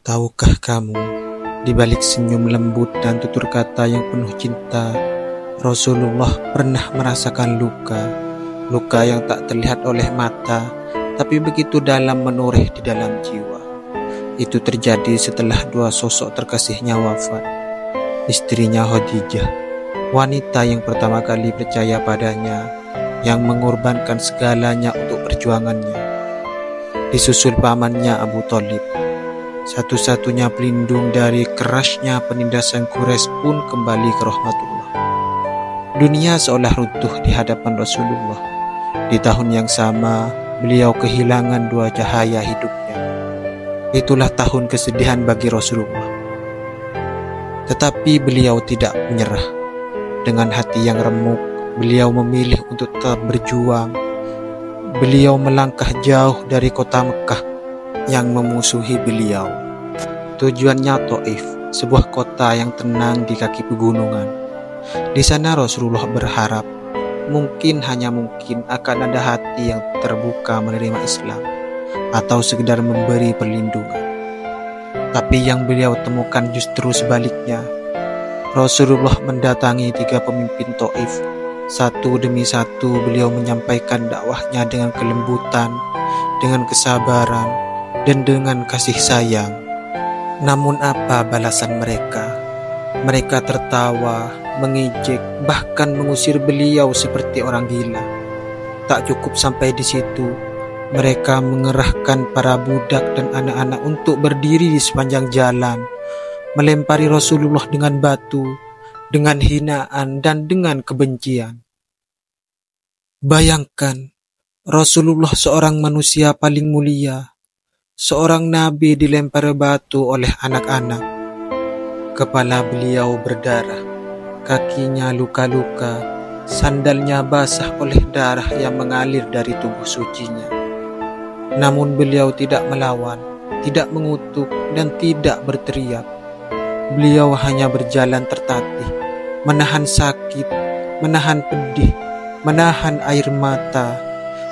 Tahukah kamu, di balik senyum lembut dan tutur kata yang penuh cinta, Rasulullah pernah merasakan luka. Luka yang tak terlihat oleh mata, tapi begitu dalam menoreh di dalam jiwa. Itu terjadi setelah dua sosok terkasihnya wafat. Istrinya Khadijah, wanita yang pertama kali percaya padanya, yang mengorbankan segalanya untuk perjuangannya. Disusul pamannya Abu Thalib, satu-satunya pelindung dari kerasnya penindasan Quraisy pun kembali ke rahmatullah. Dunia seolah runtuh di hadapan Rasulullah. Di tahun yang sama, beliau kehilangan dua cahaya hidupnya. Itulah tahun kesedihan bagi Rasulullah. Tetapi beliau tidak menyerah. Dengan hati yang remuk, beliau memilih untuk tetap berjuang. Beliau melangkah jauh dari kota Mekah yang memusuhi beliau. Tujuannya Taif, sebuah kota yang tenang di kaki pegunungan. Di sana Rasulullah berharap, mungkin hanya mungkin akan ada hati yang terbuka menerima Islam atau sekedar memberi perlindungan. Tapi yang beliau temukan justru sebaliknya. Rasulullah mendatangi 3 pemimpin Taif. Satu demi satu beliau menyampaikan dakwahnya dengan kelembutan, dengan kesabaran, dan dengan kasih sayang. Namun apa balasan mereka? Mereka tertawa, mengejek, bahkan mengusir beliau seperti orang gila. Tak cukup sampai di situ, mereka mengerahkan para budak dan anak-anak untuk berdiri di sepanjang jalan, melempari Rasulullah dengan batu, dengan hinaan dan dengan kebencian. Bayangkan, Rasulullah seorang manusia paling mulia, seorang nabi dilempar batu oleh anak-anak. Kepala beliau berdarah, kakinya luka-luka, sandalnya basah oleh darah yang mengalir dari tubuh sucinya. Namun beliau tidak melawan, tidak mengutuk, dan tidak berteriak. Beliau hanya berjalan tertatih, menahan sakit, menahan pedih, menahan air mata,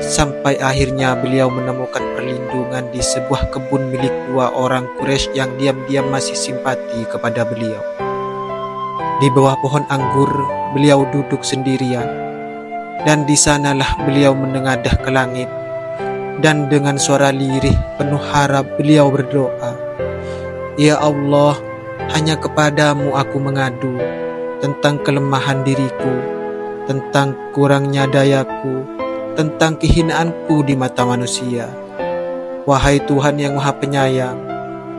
sampai akhirnya beliau menemukan perlindungan di sebuah kebun milik 2 orang Quraisy yang diam-diam masih simpati kepada beliau. Di bawah pohon anggur, beliau duduk sendirian, dan di sanalah beliau menengadah ke langit, dan dengan suara lirih penuh harap beliau berdoa, "Ya Allah, hanya kepadamu aku mengadu tentang kelemahan diriku, tentang kurangnya dayaku, tentang kehinaanku di mata manusia. Wahai Tuhan yang Maha Penyayang,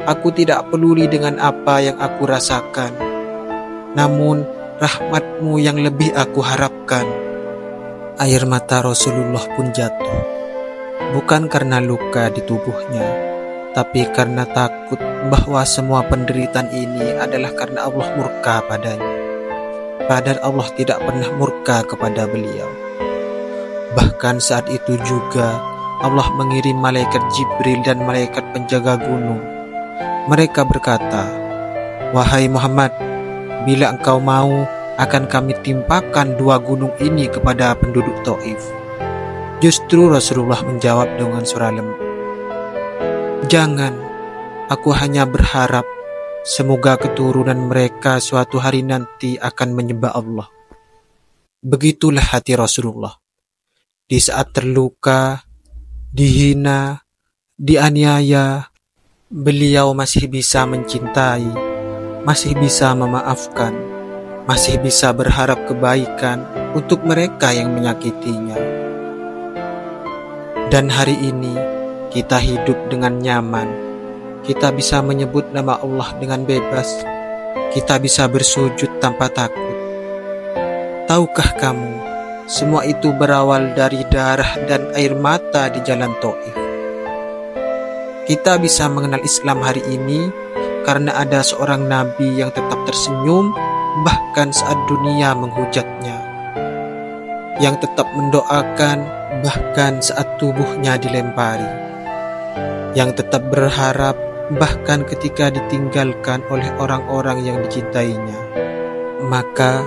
aku tidak peduli dengan apa yang aku rasakan, namun rahmat-Mu yang lebih aku harapkan." Air mata Rasulullah pun jatuh, bukan karena luka di tubuhnya, tapi karena takut bahwa semua penderitaan ini adalah karena Allah murka padanya. Padahal Allah tidak pernah murka kepada beliau. Bahkan saat itu juga Allah mengirim malaikat Jibril dan malaikat penjaga gunung. Mereka berkata, "Wahai Muhammad, bila engkau mau, akan kami timpakan 2 gunung ini kepada penduduk Taif." Justru Rasulullah menjawab dengan suara lembut, "Jangan, aku hanya berharap semoga keturunan mereka suatu hari nanti akan menyembah Allah." Begitulah hati Rasulullah. Di saat terluka, dihina, dianiaya, beliau masih bisa mencintai, masih bisa memaafkan, masih bisa berharap kebaikan untuk mereka yang menyakitinya. Dan hari ini kita hidup dengan nyaman. Kita bisa menyebut nama Allah dengan bebas. Kita bisa bersujud tanpa takut. Tahukah kamu, semua itu berawal dari darah dan air mata di jalan Taif. Kita bisa mengenal Islam hari ini karena ada seorang nabi yang tetap tersenyum bahkan saat dunia menghujatnya, yang tetap mendoakan bahkan saat tubuhnya dilempari, yang tetap berharap bahkan ketika ditinggalkan oleh orang-orang yang dicintainya. Maka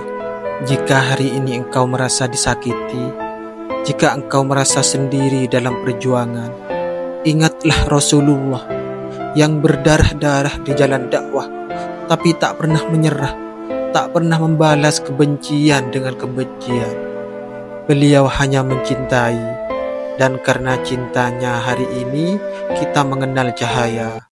jika hari ini engkau merasa disakiti, jika engkau merasa sendiri dalam perjuangan, ingatlah Rasulullah yang berdarah-darah di jalan dakwah, tapi tak pernah menyerah, tak pernah membalas kebencian dengan kebencian. Beliau hanya mencintai, dan karena cintanya hari ini kita mengenal cahaya.